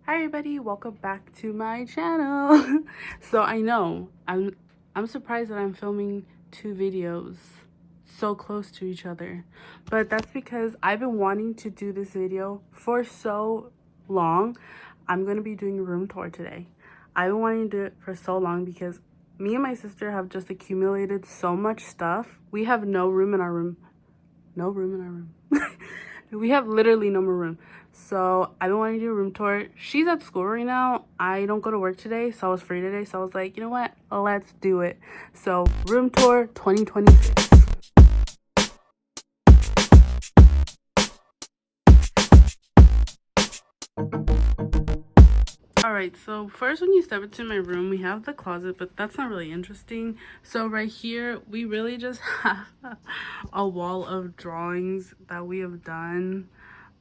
Hi everybody, welcome back to my channel. So I know I'm surprised that I'm filming two videos so close to each other, but that's because I've been wanting to do this video for so long. I'm gonna be doing a room tour today. I've been wanting to do it for so long because me and my sister have just accumulated so much stuff. We have no room in our room. No room in our room. We have literally no more room. So I've been wanting to do a room tour. She's at school right now. I don't go to work today, so I was free today. So I was like, you know what? Let's do it. So room tour 2026. Alright, so first when you step into my room, we have the closet, but that's not really interesting. So right here, we really just have a wall of drawings that we have done,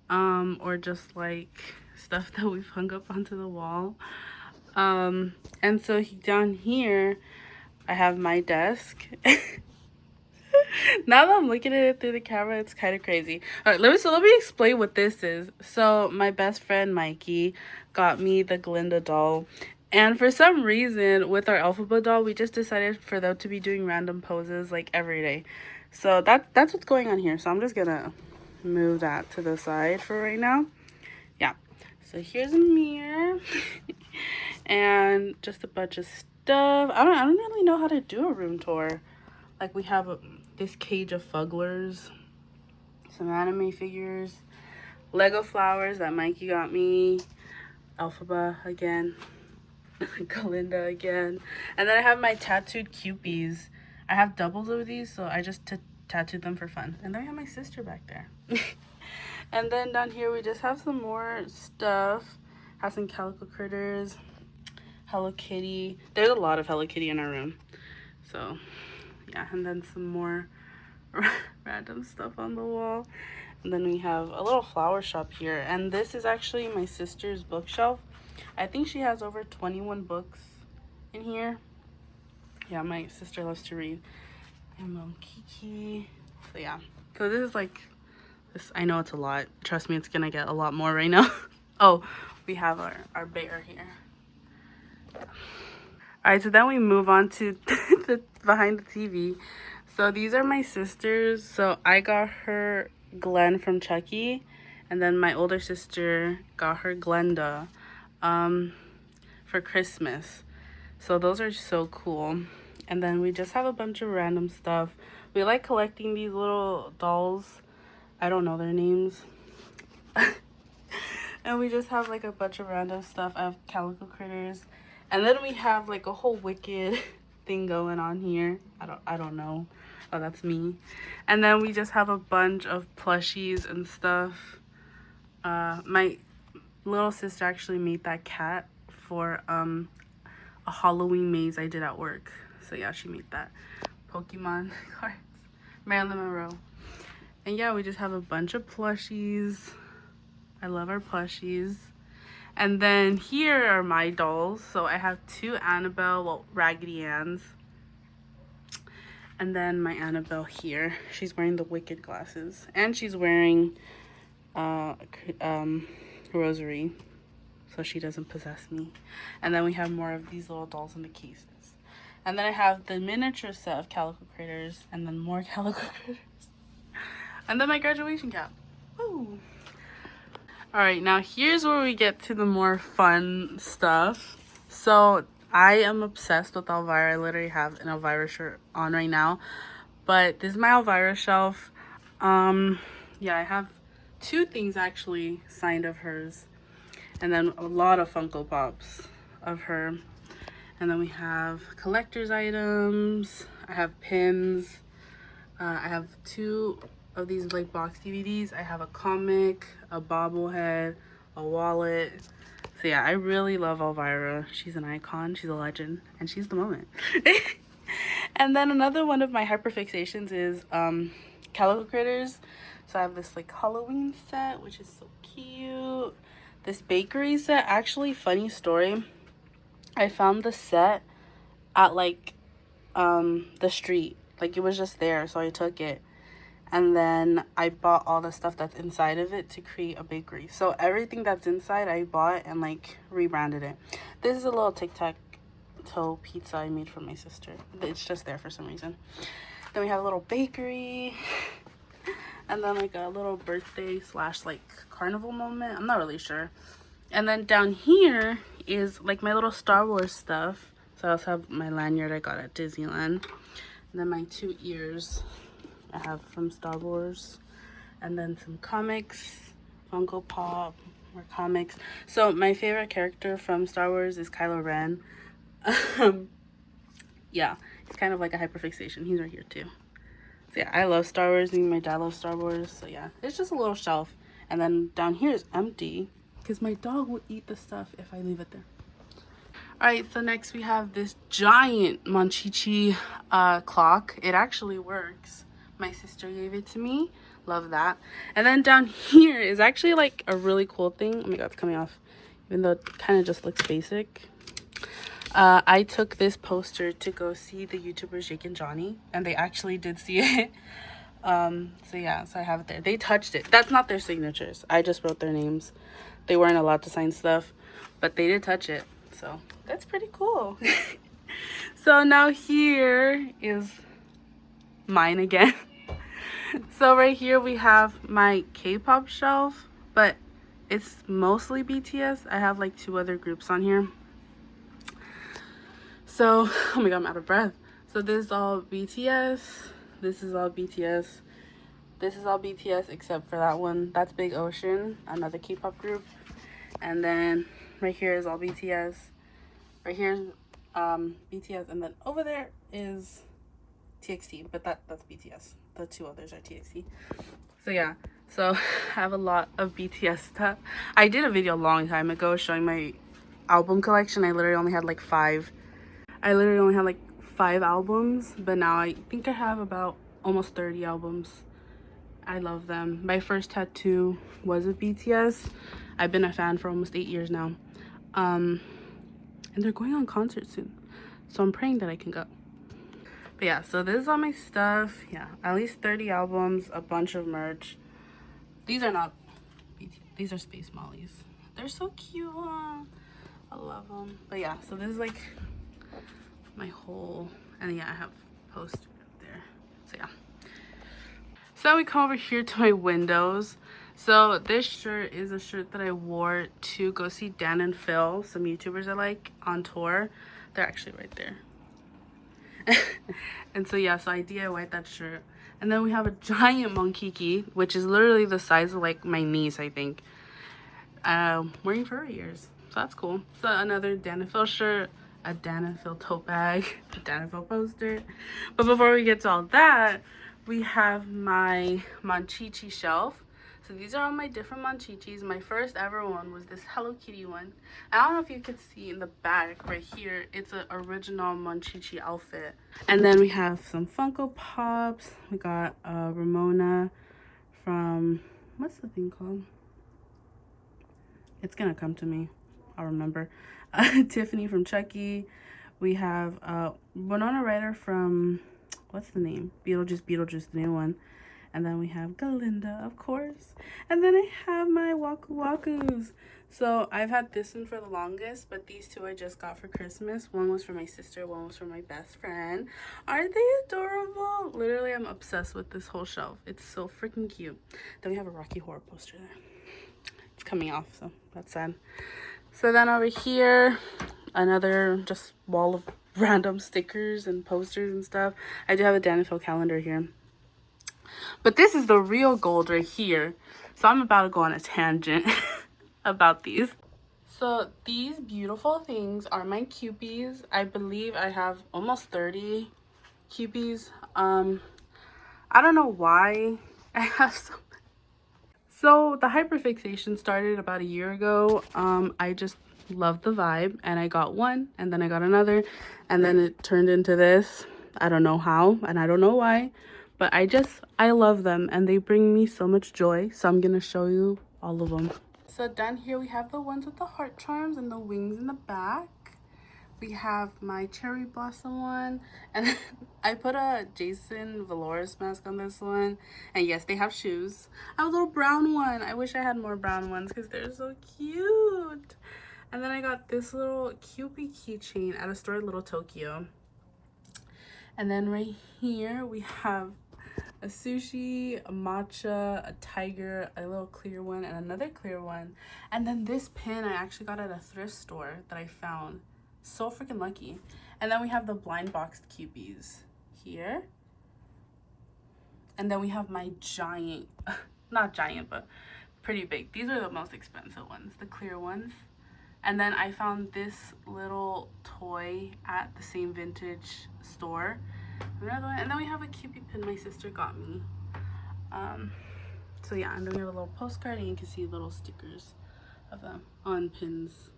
or just like stuff that we've hung up onto the wall. And so down here, I have my desk. Now that I'm looking at it through the camera, it's kind of crazy. All right, let me explain what this is. So my best friend Mikey got me the Glinda doll, and for some reason with our Elphaba doll, we just decided for them to be doing random poses like every day. So that's what's going on here. So I'm just gonna move that to the side for right now. Yeah. So here's a mirror and just a bunch of stuff. I don't really know how to do a room tour. Like we have this cage of Fugglers, some anime figures, Lego flowers that Mikey got me, Elphaba again, Galinda again, and then I have my tattooed Cupies. I have doubles of these, so I just tattooed them for fun. And then I have my sister back there. And then down here we just have some more stuff. Have some Calico Critters, Hello Kitty. There's a lot of Hello Kitty in our room. So yeah, and then some more random stuff on the wall. And then we have a little flower shop here. And this is actually my sister's bookshelf. I think she has over 21 books in here. Yeah, my sister loves to read. And Mom Kiki. So yeah. So this is like this. I know it's a lot. Trust me, it's gonna get a lot more right now. Oh, we have our bear here. All right, so then we move on to the behind the TV. So these are my sisters. So I got her Glenn from Chucky, and then my older sister got her Glenda for Christmas. So those are so cool. And then we just have a bunch of random stuff. We like collecting these little dolls. I don't know their names. And we just have like a bunch of random stuff. I have Calico Critters. And then we have like a whole Wicked thing going on here. I don't know. Oh, that's me. And then we just have a bunch of plushies and stuff. My little sister actually made that cat for a Halloween maze I did at work. So yeah, she made that. Pokemon cards. Marilyn Monroe. And yeah, we just have a bunch of plushies. I love our plushies. And then here are my dolls. So I have two Annabelle, well, Raggedy Anns. And then my Annabelle here. She's wearing the Wicked glasses. And she's wearing rosary, so she doesn't possess me. And then we have more of these little dolls in the cases. And then I have the miniature set of Calico Critters, and then more Calico Critters. And then my graduation cap. Woo! Alright, now here's where we get to the more fun stuff. So I am obsessed with Elvira. I literally have an Elvira shirt on right now. But this is my Elvira shelf. Yeah, I have two things actually signed of hers. And then a lot of Funko Pops of her. And then we have collector's items. I have pins. I have two of these like box DVDs. I have a comic, a bobblehead, a wallet. So yeah, I really love Elvira. She's an icon. She's a legend. And she's the moment. And then another one of my hyperfixations is Calico Critters. So I have this like Halloween set, which is so cute. This bakery set, actually, funny story. I found the set at like the street. Like it was just there, so I took it. and then I bought all the stuff that's inside of it to create a bakery. So everything that's inside I bought and like rebranded it. This is a little tic-tac-toe pizza I made for my sister. It's just there for some reason. Then we have a little bakery, and then like a little birthday slash like carnival moment. I'm not really sure. And then down here is like my little Star Wars stuff. So I also have my lanyard I got at Disneyland. And then my 2 ears I have from Star Wars. And then some comics, Funko Pop, more comics. So my favorite character from Star Wars is Kylo Ren. Yeah, it's kind of like a hyperfixation. He's right here too. So yeah, I love Star Wars. Me and my dad love Star Wars. So yeah, it's just a little shelf. And then down here is empty because my dog will eat the stuff if I leave it there. All right, so next we have this giant Monchichi clock. It actually works. My sister gave it to me. Love that. And then down here is actually like a really cool thing. Oh my god, it's coming off. Even though it kind of just looks basic. I took this poster to go see the YouTubers Jake and Johnny, and they actually did see it. So yeah, so I have it there. They touched it. That's not their signatures. I just wrote their names. They weren't allowed to sign stuff, but they did touch it. So that's pretty cool. So now here is mine again. So right here we have my K-pop shelf, but it's mostly BTS. I have like 2 other groups on here. So, oh my god, I'm out of breath. So this is all BTS. This is all BTS. This is all BTS except for that one. That's Big Ocean, another K-pop group. And then right here is all BTS. Right here's BTS, and then over there is TXT, but that's BTS. The 2 others are TXT. So yeah, so I have a lot of BTS stuff. I did a video a long time ago showing my album collection. I literally only had like 5. I literally only had like 5 albums, but now I think I have about almost 30 albums. I love them. My first tattoo was of BTS. I've been a fan for almost 8 years now. And they're going on concert soon, so I'm praying that I can go. But yeah, so this is all my stuff. Yeah, at least 30 albums, a bunch of merch. These are not BTS. These are Space Mollies. They're so cute. I love them. But yeah, so this is like my whole, and yeah, I have a poster up there. So yeah. So we come over here to my windows. So this shirt is a shirt that I wore to go see Dan and Phil, some YouTubers I like, on tour. They're actually right there. And so yeah, so I DIY'd that shirt. And then we have a giant Monkiki, which is literally the size of like my niece, I think. Wearing furry ears, so that's cool. So another Dan and Phil shirt, a Dan and Phil tote bag, a Dan and Phil poster. But before we get to all that, we have my Monchichi shelf. So these are all my different Monchichis. My first ever one was this Hello Kitty one. I don't know if you can see in the back right here, it's an original Monchichi outfit. And then we have some Funko Pops. We got Ramona from, what's the thing called? It's gonna come to me. I'll remember. Tiffany from Chucky. We have Winona Ryder from, what's the name? Beetlejuice, the new one. And then we have Glinda, of course. And then I have my Waku Wakus. So I've had this one for the longest, but these 2 I just got for Christmas. One was for my sister, one was for my best friend. Aren't they adorable? Literally, I'm obsessed with this whole shelf. It's so freaking cute. Then we have a Rocky Horror poster there. It's coming off, so that's sad. So then over here, another just wall of random stickers and posters and stuff. I do have a Dan and Phil calendar here. But this is the real gold right here. So I'm about to go on a tangent about these. So these beautiful things are my Kewpies. I believe I have almost 30 Kewpies. I don't know why I have so many. So the hyperfixation started about a year ago. I just loved the vibe, and I got one, and then I got another, and then it turned into this. I don't know how, and I don't know why. But I love them, and they bring me so much joy. So I'm gonna show you all of them. So down here we have the ones with the heart charms and the wings in the back. We have my cherry blossom one, and I put a Jason Valores mask on this one. And yes, they have shoes. I have a little brown one. I wish I had more brown ones because they're so cute. And then I got this little Kewpie keychain at a store in Little Tokyo. And then right here we have a sushi, a matcha, a tiger, a little clear one, and another clear one. And then this pin I actually got at a thrift store that I found. So freaking lucky. And then we have the blind boxed Kewpies here. And then we have my giant, not giant, but pretty big. These are the most expensive ones, the clear ones. And then I found this little toy at the same vintage store. Another one. And then we have a Kewpie pin my sister got me. So yeah, and then we have a little postcard, and you can see little stickers of them on pins.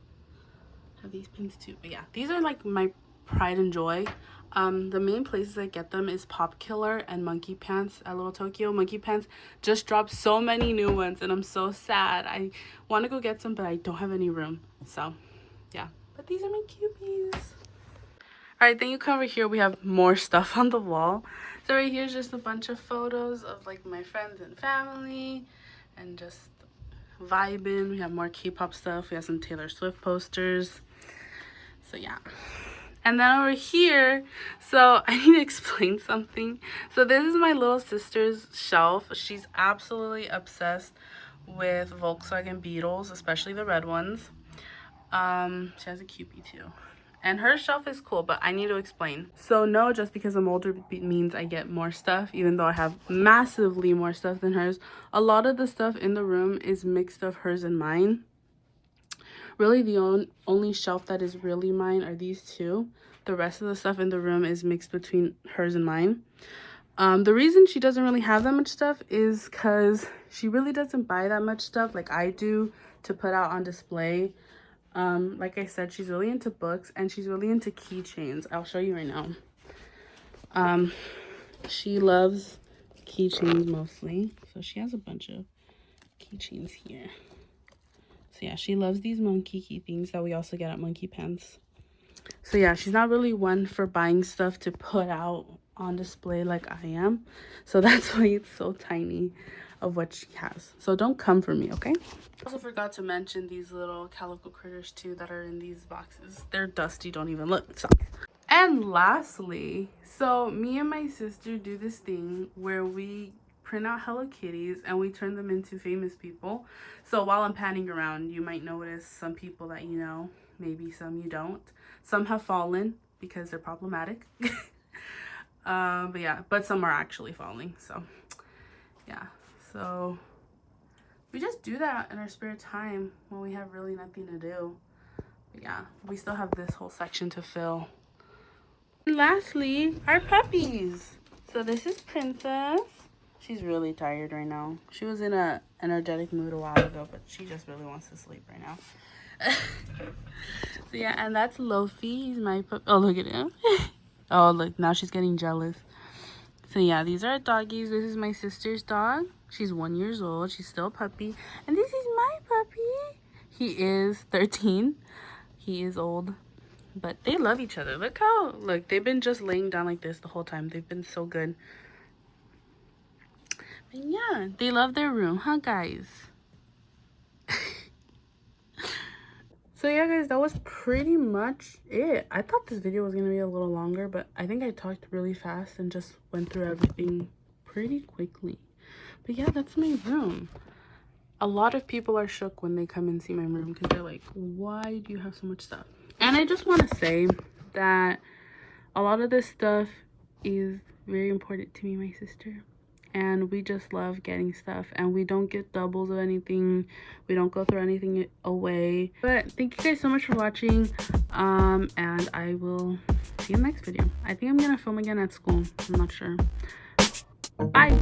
Have these pins too, but yeah, these are like my pride and joy. The main places I get them is Pop Killer and Monkey Pants at Little Tokyo. Monkey Pants just dropped so many new ones, and I'm so sad. I want to go get some, but I don't have any room. So yeah, but these are my Kewpies. All right, then you come over here, we have more stuff on the wall. So right here is just a bunch of photos of like my friends and family and just vibing. We have more K-pop stuff. We have some Taylor Swift posters. So yeah. And then over here, so I need to explain something. So this is my little sister's shelf. She's absolutely obsessed with Volkswagen Beetles, especially the red ones. She has a Kewpie too. And her shelf is cool, but I need to explain. So no, just because I'm older means I get more stuff, even though I have massively more stuff than hers. A lot of the stuff in the room is mixed of hers and mine. Really, the only shelf that is really mine are these two. The rest of the stuff in the room is mixed between hers and mine. The reason she doesn't really have that much stuff is because she really doesn't buy that much stuff like I do to put out on display. Like I said, she's really into books and she's really into keychains. I'll show you right now. She loves keychains mostly. So she has a bunch of keychains here. So yeah, she loves these monkey key things that we also get at Monkey Pants. So yeah, she's not really one for buying stuff to put out on display like I am. So that's why it's so tiny of what she has. So don't come for me, okay? I also forgot to mention these little calico critters too that are in these boxes. They're dusty, don't even look. So. And lastly, so me and my sister do this thing where we print out Hello Kitties and we turn them into famous people. So while I'm panning around, you might notice some people that you know, maybe some you don't. Some have fallen because they're problematic. But yeah, but some are actually falling. So yeah, so we just do that in our spare time when we have really nothing to do. But yeah, we still have this whole section to fill. And lastly, our puppies. So this is Princess. She's really tired right now. She was in a energetic mood a while ago, but she just really wants to sleep right now. So yeah, and that's Lofi. He's my puppy. Oh, look at him. Oh, look, now she's getting jealous. So yeah, these are doggies. This is my sister's dog. She's 1 year old. She's still a puppy. And this is my puppy. He is 13. He is old. But they love each other. Look, they've been just laying down like this the whole time. They've been so good. But yeah, they love their room, huh, guys? So yeah, guys, that was pretty much it. I thought this video was going to be a little longer, but I think I talked really fast and just went through everything pretty quickly. But yeah, that's my room. A lot of people are shook when they come and see my room because they're like, why do you have so much stuff? And I just want to say that a lot of this stuff is very important to me and my sister. And we just love getting stuff. And we don't get doubles of anything. We don't go throw anything away. But thank you guys so much for watching. And I will see you in the next video. I think I'm going to film again at school. I'm not sure. Bye.